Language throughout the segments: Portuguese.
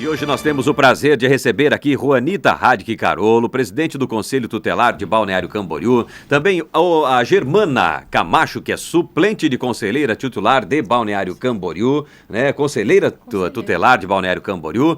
E hoje nós temos o prazer de receber aqui Juanita Radke Carolo, presidente do Conselho Tutelar de Balneário Camboriú, também a Germana Camacho, que é suplente de conselheira titular de Balneário Camboriú, né? Conselheira tutelar de Balneário Camboriú,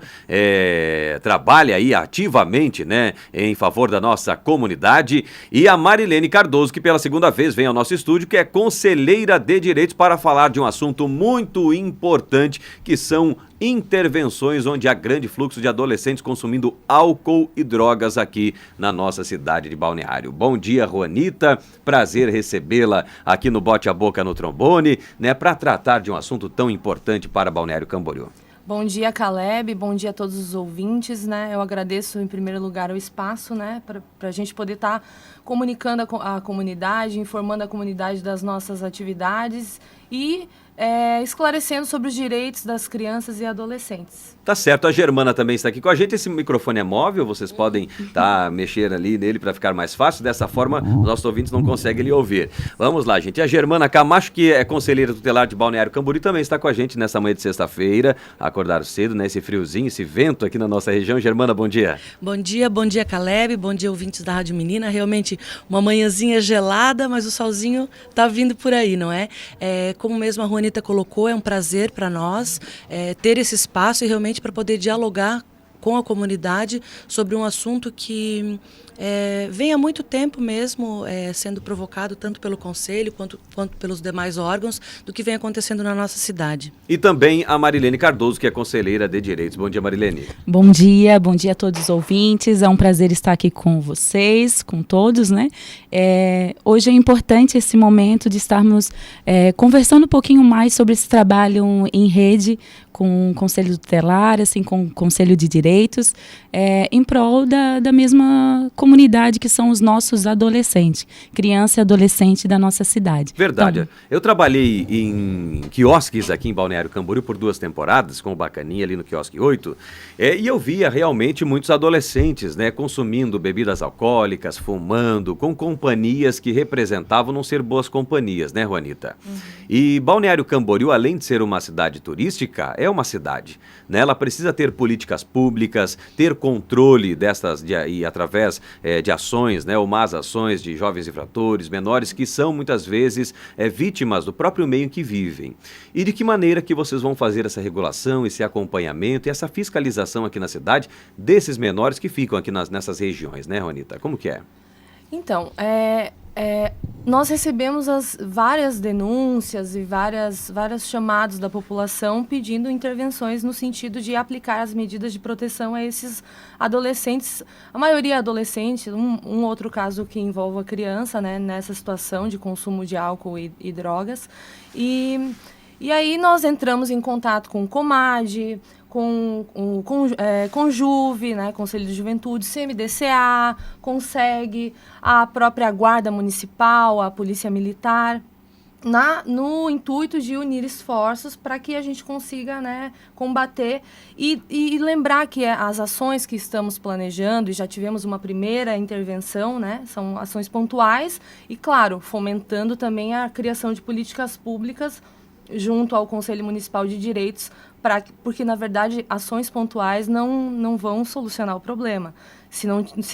trabalha aí ativamente, né, em favor da nossa comunidade, e a Marilene Cardoso, que pela segunda vez vem ao nosso estúdio, que é conselheira de direitos, para falar de um assunto muito importante, que são intervenções onde há grande fluxo de adolescentes consumindo álcool e drogas aqui na nossa cidade de Balneário. Bom dia, Juanita, prazer recebê-la aqui no Bote a Boca no Trombone, né, para tratar de um assunto tão importante para Balneário Camboriú. Bom dia, Caleb, bom dia a todos os ouvintes, né? Eu agradeço em primeiro lugar o espaço, né, para a gente poder estar comunicando a comunidade, informando a comunidade das nossas atividades e esclarecendo sobre os direitos das crianças e adolescentes. Tá certo, a Germana também está aqui com a gente. Esse microfone é móvel, vocês podem mexer ali nele para ficar mais fácil. Dessa forma, os nossos ouvintes não conseguem lhe ouvir. Vamos lá, gente. A Germana Camacho, que é conselheira tutelar de Balneário Camboriú, também está com a gente nessa manhã de sexta-feira. Acordaram cedo, né? Esse friozinho, esse vento aqui na nossa região. Germana, bom dia. Bom dia, Caleb. Bom dia, ouvintes da Rádio Menina. Realmente uma manhãzinha gelada, mas o solzinho tá vindo por aí, não é? Como mesmo a Juanita colocou, é um prazer para nós ter esse espaço e realmente para poder dialogar com a comunidade sobre um assunto que vem há muito tempo mesmo sendo provocado tanto pelo Conselho quanto pelos demais órgãos do que vem acontecendo na nossa cidade. E também a Marilene Cardoso, que é conselheira de direitos. Bom dia, Marilene. Bom dia a todos os ouvintes. É um prazer estar aqui com vocês, com todos, né? Hoje é importante esse momento de estarmos conversando um pouquinho mais sobre esse trabalho em rede com o Conselho Tutelar, assim, com o Conselho de Direitos, em prol da mesma comunidade que são os nossos adolescentes, criança e adolescente da nossa cidade. Verdade. Então, eu trabalhei em quiosques aqui em Balneário Camboriú por 2 temporadas, com o Bacaninha ali no quiosque 8, e eu via realmente muitos adolescentes, né, consumindo bebidas alcoólicas, fumando, com companhias que representavam não ser boas companhias, né, Juanita? Uhum. E Balneário Camboriú, além de ser uma cidade turística, é uma cidade, né? Ela precisa ter políticas públicas, ter controle dessas e através de ações, né, ou más ações de jovens infratores, menores que são muitas vezes vítimas do próprio meio em que vivem. E de que maneira que vocês vão fazer essa regulação, esse acompanhamento e essa fiscalização aqui na cidade desses menores que ficam aqui nessas regiões, né, Juanita? Como que é? Então, nós recebemos várias denúncias e vários chamados da população pedindo intervenções no sentido de aplicar as medidas de proteção a esses adolescentes, a maioria adolescente, um outro caso que envolve a criança, né, nessa situação de consumo de álcool e drogas. E aí nós entramos em contato com o Comad, com Juve, né, Conselho de Juventude, CMDCA, Conseg, a própria Guarda Municipal, a Polícia Militar, no intuito de unir esforços para que a gente consiga, né, combater e lembrar que as ações que estamos planejando, e já tivemos uma primeira intervenção, né, são ações pontuais e, claro, fomentando também a criação de políticas públicas junto ao Conselho Municipal de Direitos, porque, na verdade, ações pontuais não vão solucionar o problema. Se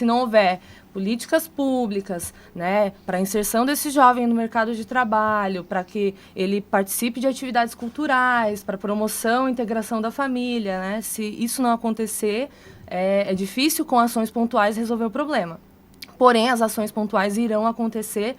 não houver políticas públicas, né, para a inserção desse jovem no mercado de trabalho, para que ele participe de atividades culturais, para promoção e integração da família, né, se isso não acontecer, é difícil com ações pontuais resolver o problema. Porém, as ações pontuais irão acontecer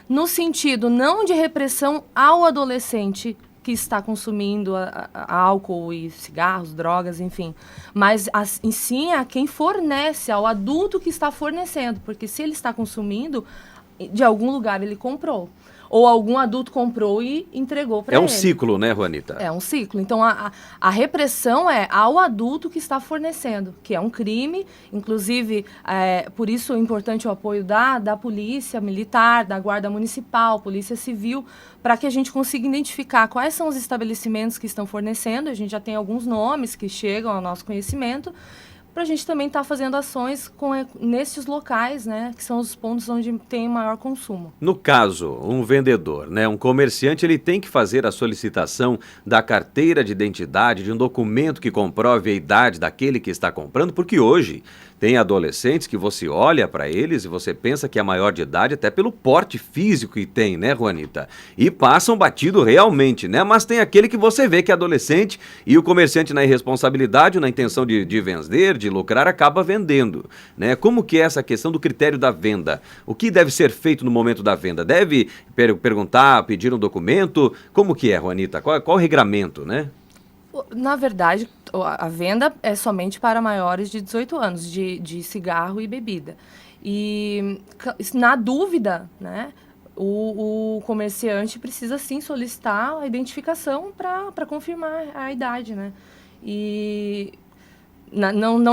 no sentido não de repressão ao adolescente que está consumindo álcool e cigarros, drogas, enfim. Mas sim a quem fornece, ao adulto que está fornecendo. Porque se ele está consumindo, de algum lugar ele comprou. Ou algum adulto comprou e entregou para ele. É um ciclo, né, Juanita? É um ciclo. Então, a repressão é ao adulto que está fornecendo, que é um crime. Inclusive, por isso é importante o apoio da Polícia Militar, da Guarda Municipal, Polícia Civil, para que a gente consiga identificar quais são os estabelecimentos que estão fornecendo. A gente já tem alguns nomes que chegam ao nosso conhecimento, para a gente também estar fazendo ações nesses locais, né, que são os pontos onde tem maior consumo. No caso, um vendedor, né, um comerciante, ele tem que fazer a solicitação da carteira de identidade, de um documento que comprove a idade daquele que está comprando, porque hoje tem adolescentes que você olha para eles e você pensa que é maior de idade até pelo porte físico que tem, né, Juanita? E passam batido realmente, né? Mas tem aquele que você vê que é adolescente e o comerciante na irresponsabilidade, na intenção de vender, de lucrar, acaba vendendo, né? Como que é essa questão do critério da venda? O que deve ser feito no momento da venda? Deve perguntar, pedir um documento? Como que é, Juanita? Qual o regramento, né? Na verdade, a venda é somente para maiores de 18 anos, de cigarro e bebida. E, na dúvida, né, o comerciante precisa, sim, solicitar a identificação para confirmar a idade, né? E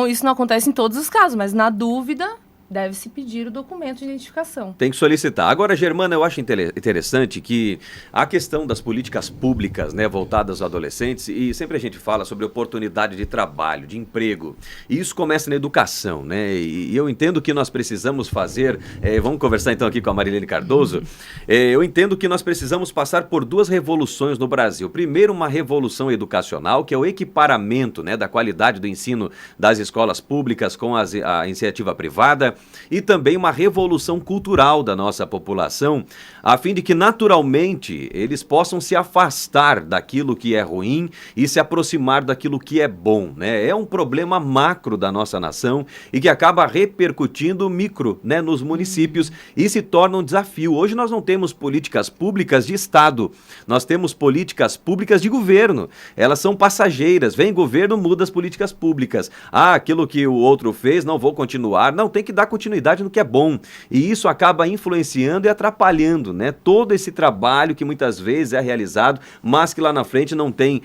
isso não acontece em todos os casos, mas, na dúvida, deve-se pedir o documento de identificação. Tem que solicitar. Agora, Germana, eu acho interessante que a questão das políticas públicas, né, voltadas aos adolescentes, e sempre a gente fala sobre oportunidade de trabalho, de emprego, e isso começa na educação, né, e eu entendo que nós precisamos fazer, vamos conversar então aqui com a Marilene Cardoso, eu entendo que nós precisamos passar por 2 revoluções no Brasil. Primeiro, uma revolução educacional, que é o equiparamento, né, da qualidade do ensino das escolas públicas com a iniciativa privada, e também uma revolução cultural da nossa população, a fim de que naturalmente eles possam se afastar daquilo que é ruim e se aproximar daquilo que é bom, né? É um problema macro da nossa nação e que acaba repercutindo micro, né, nos municípios e se torna um desafio. Hoje nós não temos políticas públicas de Estado, nós temos políticas públicas de governo. Elas são passageiras, vem governo, muda as políticas públicas. Ah, aquilo que o outro fez, não vou continuar. Não, tem que dar continuidade no que é bom. E isso acaba influenciando e atrapalhando, né, todo esse trabalho que muitas vezes é realizado, mas que lá na frente não tem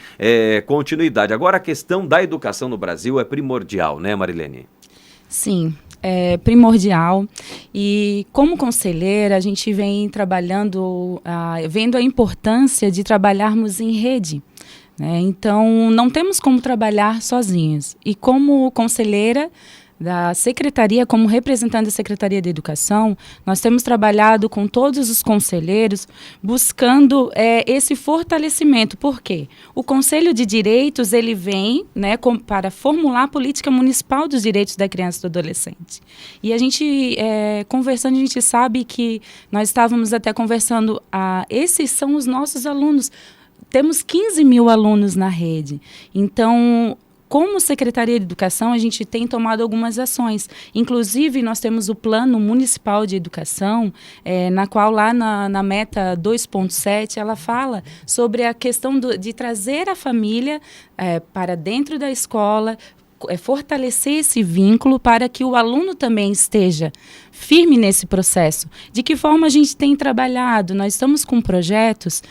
continuidade. Agora, a questão da educação no Brasil é primordial, né, Marilene? Sim, é primordial. E como conselheira, a gente vem trabalhando, vendo a importância de trabalharmos em rede, né? Então, não temos como trabalhar sozinhos. E como conselheira da Secretaria, como representante da Secretaria de Educação, nós temos trabalhado com todos os conselheiros buscando esse fortalecimento. Por quê? O Conselho de Direitos, ele vem, né, para formular a política municipal dos direitos da criança e do adolescente. E a gente, conversando, a gente sabe que nós estávamos até conversando, esses são os nossos alunos. Temos 15 mil alunos na rede. Então, como Secretaria de Educação, a gente tem tomado algumas ações. Inclusive, nós temos o Plano Municipal de Educação, na qual lá na meta 2.7, ela fala sobre a questão de trazer a família para dentro da escola, fortalecer esse vínculo para que o aluno também esteja firme nesse processo. De que forma a gente tem trabalhado? Nós estamos com projetos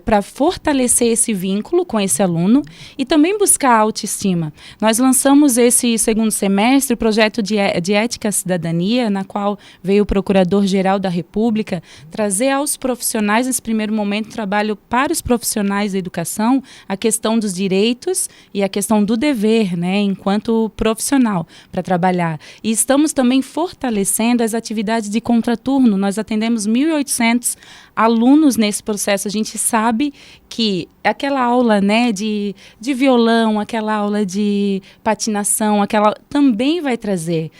para fortalecer esse vínculo com esse aluno e também buscar a autoestima. Nós lançamos esse segundo semestre o projeto de Ética e Cidadania, na qual veio o Procurador-Geral da República trazer aos profissionais, nesse primeiro momento, trabalho para os profissionais da educação, a questão dos direitos e a questão do dever, né, enquanto profissional, para trabalhar. E estamos também fortalecendo as atividades de contraturno. Nós atendemos 1.800 alunos nesse processo. A gente sabe que aquela aula, né, de violão, aquela aula de patinação, também vai trazer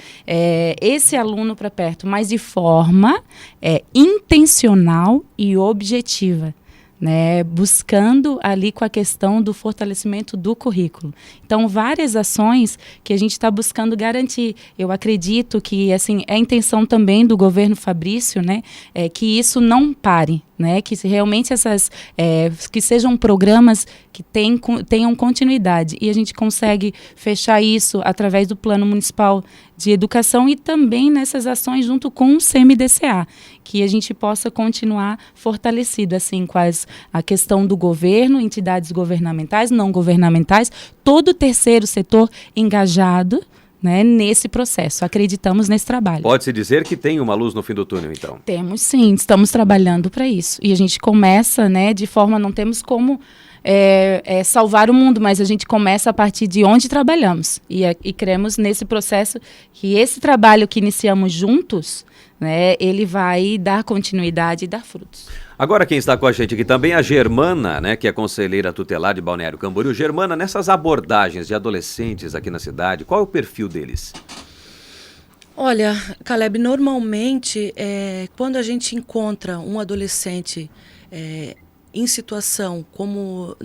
esse aluno para perto, mas de forma intencional e objetiva, né, buscando ali com a questão do fortalecimento do currículo. Então, várias ações que a gente está buscando garantir. Eu acredito que, assim, é a intenção também do governo Fabrício, né, que isso não pare, né, que realmente que sejam programas que tenham continuidade. E a gente consegue fechar isso através do Plano Municipal de Educação e também nessas ações junto com o CMDCA, que a gente possa continuar fortalecido, assim, com a questão do governo, entidades governamentais, não governamentais, todo o terceiro setor engajado, né, nesse processo. Acreditamos nesse trabalho. Pode-se dizer que tem uma luz no fim do túnel, então? Temos sim, estamos trabalhando para isso. E a gente começa, né, de forma, não temos como salvar o mundo, mas a gente começa a partir de onde trabalhamos. E cremos nesse processo que esse trabalho que iniciamos juntos, né, ele vai dar continuidade e dar frutos. Agora quem está com a gente aqui também é a Germana, né, que é conselheira tutelar de Balneário Camboriú. Germana, nessas abordagens de adolescentes aqui na cidade, qual é o perfil deles? Olha, Caleb, normalmente, quando a gente encontra um adolescente em situação como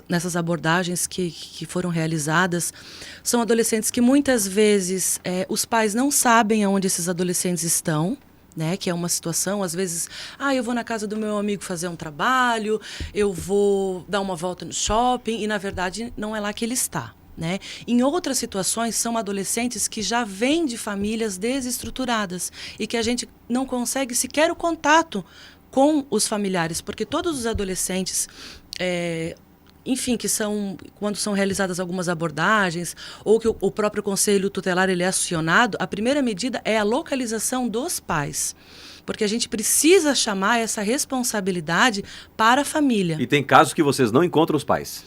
nessas abordagens que foram realizadas, são adolescentes que muitas vezes os pais não sabem aonde esses adolescentes estão, né, que é uma situação, às vezes, eu vou na casa do meu amigo fazer um trabalho, eu vou dar uma volta no shopping, e na verdade não é lá que ele está. Né? Em outras situações, são adolescentes que já vêm de famílias desestruturadas e que a gente não consegue sequer o contato com os familiares, porque todos os adolescentes, enfim, quando são realizadas algumas abordagens ou que o próprio conselho tutelar ele é acionado, a primeira medida é a localização dos pais. Porque a gente precisa chamar essa responsabilidade para a família. E tem casos que vocês não encontram os pais?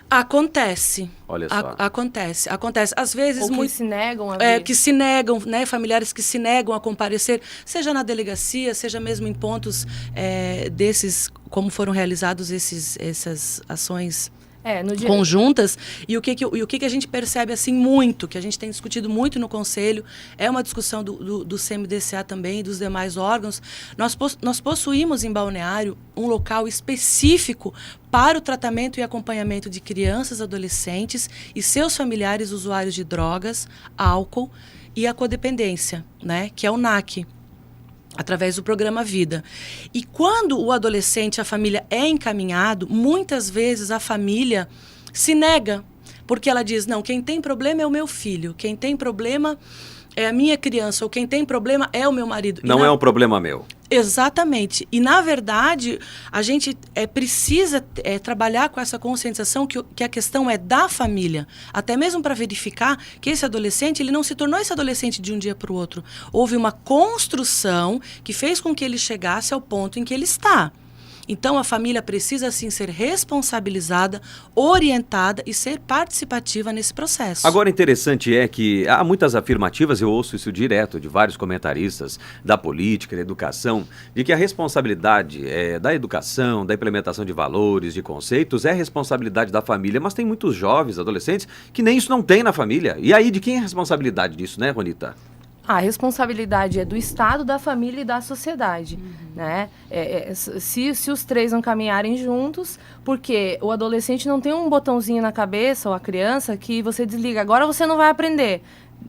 Acontece. Olha só. Acontece. Às vezes... Ou que se negam a vir. Que se negam, né? Familiares que se negam a comparecer, seja na delegacia, seja mesmo em pontos desses, como foram realizados essas ações conjuntas. E o que a gente percebe assim muito, que a gente tem discutido muito no Conselho, é uma discussão do CMDCA também e dos demais órgãos. Nós possuímos em Balneário um local específico para o tratamento e acompanhamento de crianças, adolescentes e seus familiares usuários de drogas, álcool e a codependência, né, que é o NAC, através do programa Vida. E quando o adolescente, a família é encaminhado, muitas vezes a família se nega, porque ela diz, não, quem tem problema é o meu filho, quem tem problema é a minha criança, ou quem tem problema é o meu marido. Não é um problema meu. Exatamente. E, na verdade, a gente precisa trabalhar com essa conscientização que a questão é da família. Até mesmo para verificar que esse adolescente, ele não se tornou esse adolescente de um dia para o outro. Houve uma construção que fez com que ele chegasse ao ponto em que ele está. Então, a família precisa, sim, ser responsabilizada, orientada e ser participativa nesse processo. Agora, interessante é que há muitas afirmativas, eu ouço isso direto de vários comentaristas da política, da educação, de que a responsabilidade da educação, da implementação de valores, de conceitos, é responsabilidade da família, mas tem muitos jovens, adolescentes, que nem isso não tem na família. E aí, de quem é a responsabilidade disso, né, Ronita? A responsabilidade é do Estado, da família e da sociedade, né? Se os três não caminharem juntos, porque o adolescente não tem um botãozinho na cabeça, ou a criança, que você desliga, agora você não vai aprender.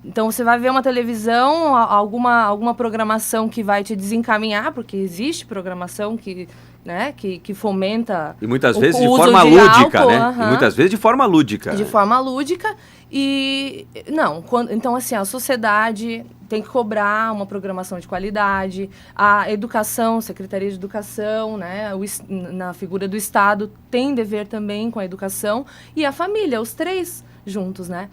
Então, você vai ver uma televisão, alguma programação que vai te desencaminhar, porque existe programação que fomenta e muitas vezes o de uso forma de lúdica, álcool, né? E muitas vezes de forma lúdica. De forma lúdica. E, então, assim, a sociedade tem que cobrar uma programação de qualidade, a educação, Secretaria de Educação, né, na figura do Estado, tem dever também com a educação, e a família, os três juntos, né?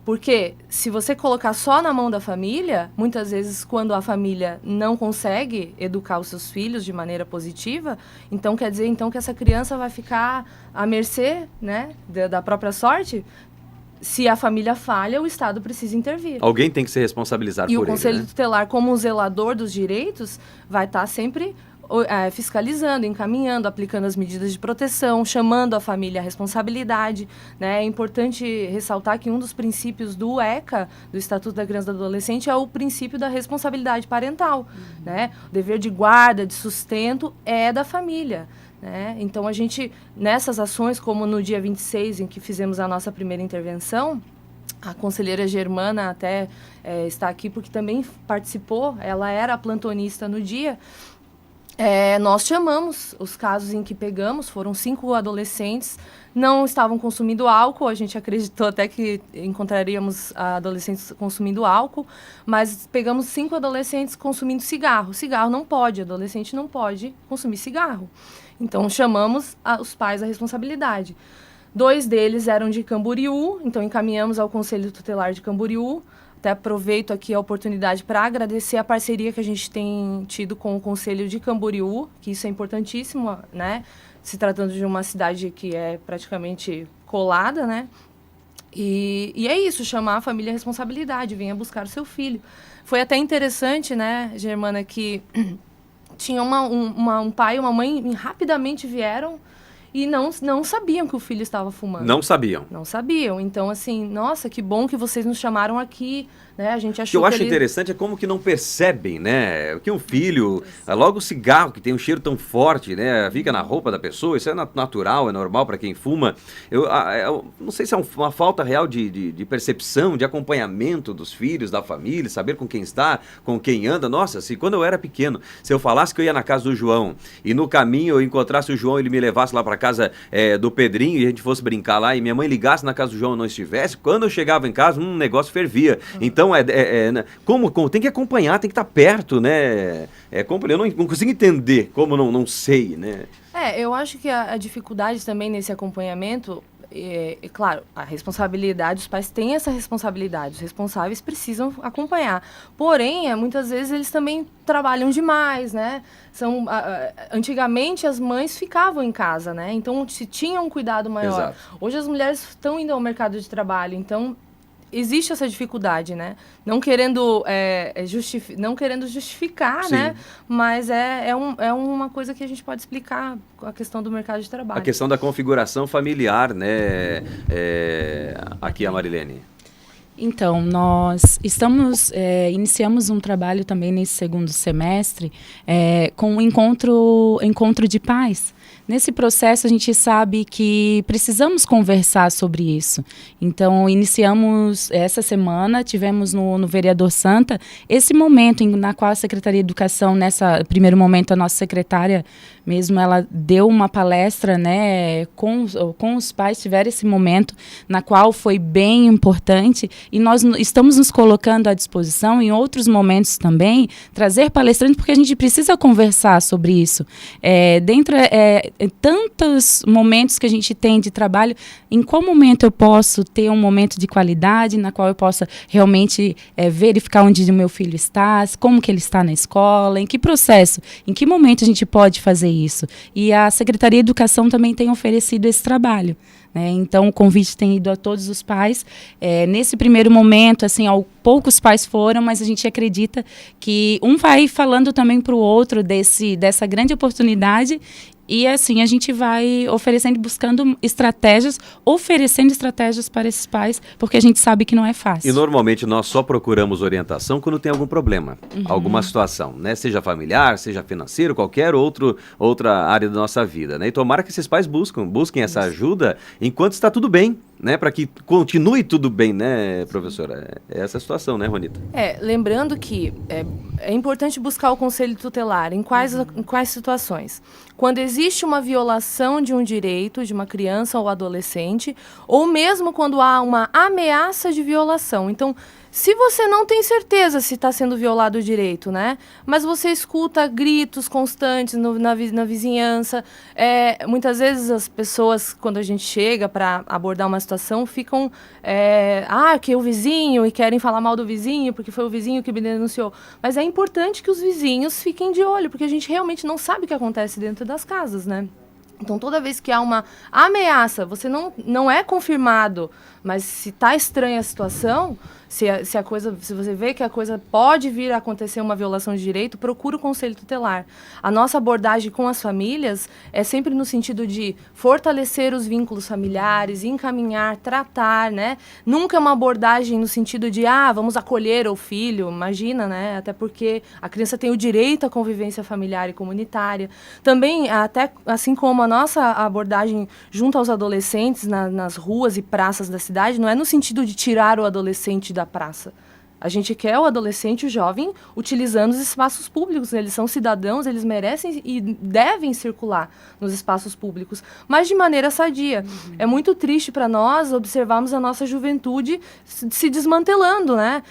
Porque se você colocar só na mão da família, muitas vezes quando a família não consegue educar os seus filhos de maneira positiva, então quer dizer que essa criança vai ficar à mercê, né, da própria sorte. Se a família falha, o Estado precisa intervir. Alguém tem que se responsabilizar por ele. E o Conselho Tutelar, como zelador dos direitos, vai estar sempre fiscalizando, encaminhando, aplicando as medidas de proteção, chamando a família à responsabilidade, né? É importante ressaltar que um dos princípios do ECA, do Estatuto da Criança e do Adolescente, é o princípio da responsabilidade parental, né? O dever de guarda, de sustento é da família. Né? Então, a gente, nessas ações, como no dia 26, em que fizemos a nossa primeira intervenção, a conselheira Germana até está aqui porque também participou, ela era a plantonista no dia. Nós chamamos os casos em que pegamos, foram 5 adolescentes, não estavam consumindo álcool, a gente acreditou até que encontraríamos adolescentes consumindo álcool, mas pegamos 5 adolescentes consumindo cigarro. Cigarro não pode, adolescente não pode consumir cigarro. Então, chamamos os pais à responsabilidade. 2 deles eram de Camboriú, então encaminhamos ao Conselho Tutelar de Camboriú Até aproveito aqui a oportunidade para agradecer a parceria que a gente tem tido com o Conselho de Camboriú, que isso é importantíssimo, né? Se tratando de uma cidade que é praticamente colada, né? E é isso, chamar a família à responsabilidade, venha buscar o seu filho. Foi até interessante, né, Germana, que tinha um pai e uma mãe rapidamente vieram e não sabiam que o filho estava fumando. Não sabiam. Não sabiam. Então, assim, nossa, que bom que vocês nos chamaram aqui, né? A gente O que achou eu acho ele... interessante é como que não percebem, né? Que um filho, logo o cigarro que tem um cheiro tão forte, né? Fica na roupa da pessoa, isso é natural, é normal para quem fuma. Eu não sei se é uma falta real de percepção, de acompanhamento dos filhos, da família, saber com quem está, com quem anda. Nossa, se quando eu era pequeno, se eu falasse que eu ia na casa do João e no caminho eu encontrasse o João e ele me levasse lá para casa do Pedrinho e a gente fosse brincar lá e minha mãe ligasse na casa do João e não estivesse, quando eu chegava em casa, um negócio fervia. Então, como tem que acompanhar, tem que estar perto, né? Eu não consigo entender como não sei, né? Eu acho que a dificuldade também nesse acompanhamento, claro, a responsabilidade, os pais têm essa responsabilidade, os responsáveis precisam acompanhar. Porém, muitas vezes eles também trabalham demais, né? Antigamente as mães ficavam em casa, né? Então se tinha um cuidado maior. Exato. Hoje as mulheres estão indo ao mercado de trabalho, então existe essa dificuldade, né? Não querendo justificar, Sim. né? Mas é uma coisa que a gente pode explicar, a questão do mercado de trabalho. A questão da configuração familiar, né? Aqui a Marilene. Então, nós iniciamos um trabalho também nesse segundo semestre com um encontro de pais. Nesse processo, a gente sabe que precisamos conversar sobre isso. Então, iniciamos essa semana, tivemos no Vereador Santa, esse momento na qual a Secretaria de Educação, nessa primeiro momento, a nossa secretária mesmo, ela deu uma palestra, né, com os pais, tiveram esse momento, na qual foi bem importante, e nós estamos nos colocando à disposição, em outros momentos também, trazer palestrantes, porque a gente precisa conversar sobre isso. Dentro tantos momentos que a gente tem de trabalho, em qual momento eu posso ter um momento de qualidade, na qual eu possa realmente verificar onde o meu filho está, como que ele está na escola, em que processo, em que momento a gente pode fazer isso. E a Secretaria de Educação também tem oferecido esse trabalho, né? Então, o convite tem ido a todos os pais. Nesse primeiro momento, assim, poucos pais foram, mas a gente acredita que um vai falando também para o outro dessa grande oportunidade. E assim, a gente vai oferecendo estratégias para esses pais, porque a gente sabe que não é fácil. E normalmente nós só procuramos orientação quando tem algum problema, alguma situação, né? Seja familiar, seja financeiro, qualquer outra área da nossa vida, né? E tomara que esses pais busquem essa ajuda enquanto está tudo bem, né? Para que continue tudo bem, né, professora? É essa a situação, né, Ronita? Lembrando que é importante buscar o conselho tutelar em quais situações? Quando existe uma violação de um direito de uma criança ou adolescente, ou mesmo quando há uma ameaça de violação. Então, se você não tem certeza se está sendo violado o direito, né? Mas você escuta gritos constantes na vizinhança. Muitas vezes as pessoas, quando a gente chega para abordar uma situação, ficam... que o vizinho, e querem falar mal do vizinho, porque foi o vizinho que me denunciou. Mas é importante que os vizinhos fiquem de olho, porque a gente realmente não sabe o que acontece dentro das casas, né? Então, toda vez que há uma ameaça, você não é confirmado, mas se está estranha a situação, se você vê que a coisa pode vir a acontecer uma violação de direito, procura o conselho tutelar. A nossa abordagem com as famílias é sempre no sentido de fortalecer os vínculos familiares, encaminhar, tratar, né? Nunca é uma abordagem no sentido de, vamos acolher o filho, imagina, né? Até porque a criança tem o direito à convivência familiar e comunitária. Também, até assim como a nossa abordagem junto aos adolescentes nas ruas e praças da cidade, não é no sentido de tirar o adolescente da praça. A gente quer o adolescente, o jovem, utilizando os espaços públicos. Eles são cidadãos, eles merecem e devem circular nos espaços públicos, mas de maneira sadia. É muito triste para nós observarmos a nossa juventude se desmantelando, né?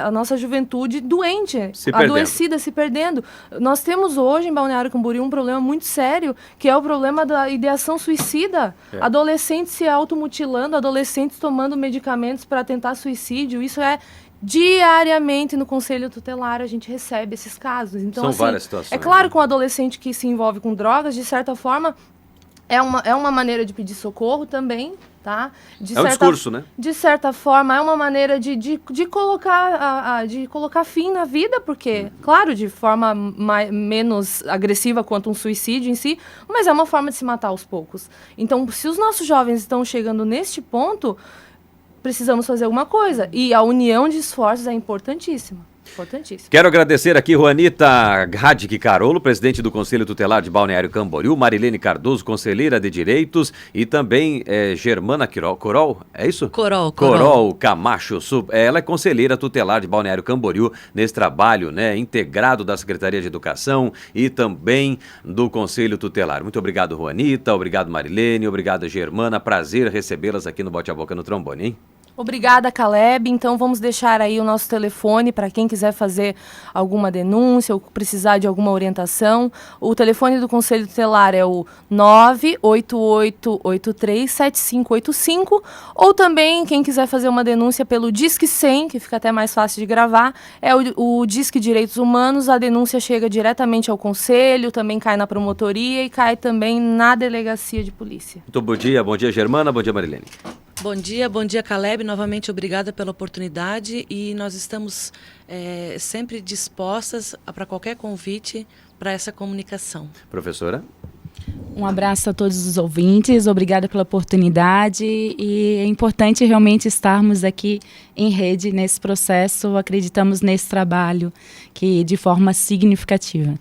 A nossa juventude doente, adoecida, se perdendo. Nós temos hoje em Balneário Camboriú um problema muito sério, que é o problema da ideação suicida. Adolescentes se automutilando, adolescentes tomando medicamentos para tentar suicídio. Isso é Diariamente no Conselho Tutelar a gente recebe esses casos. Então, São assim, várias situações. É claro né? que um adolescente que se envolve com drogas, de certa forma, é uma maneira de pedir socorro também, tá? É um discurso, né? De certa forma, é uma maneira de colocar fim na vida, porque, claro, de forma menos agressiva quanto um suicídio em si, mas é uma forma de se matar aos poucos. Então, se os nossos jovens estão chegando neste ponto, precisamos fazer alguma coisa. E a união de esforços é importantíssima. Importantíssimo. Quero agradecer aqui Juanita Radic Carolo, presidente do Conselho Tutelar de Balneário Camboriú, Marilene Cardoso, conselheira de Direitos, e também Germana Corol, é isso? Corol Camacho, ela é conselheira tutelar de Balneário Camboriú, nesse trabalho, né, integrado da Secretaria de Educação e também do Conselho Tutelar. Muito obrigado, Juanita, obrigado, Marilene, obrigado, Germana, prazer recebê-las aqui no Bote a Boca no Trombone, hein? Obrigada, Caleb. Então, vamos deixar aí o nosso telefone para quem quiser fazer alguma denúncia ou precisar de alguma orientação. O telefone do Conselho Tutelar é o 988837585, ou também, quem quiser fazer uma denúncia pelo Disque 100, que fica até mais fácil de gravar, é o Disque Direitos Humanos. A denúncia chega diretamente ao Conselho, também cai na promotoria e cai também na delegacia de polícia. Muito bom dia, Germana, bom dia, Marilene. Bom dia, Caleb. Novamente, obrigada pela oportunidade e nós estamos sempre dispostas para qualquer convite para essa comunicação. Professora? Um abraço a todos os ouvintes, obrigada pela oportunidade, e é importante realmente estarmos aqui em rede nesse processo, acreditamos nesse trabalho que de forma significativa.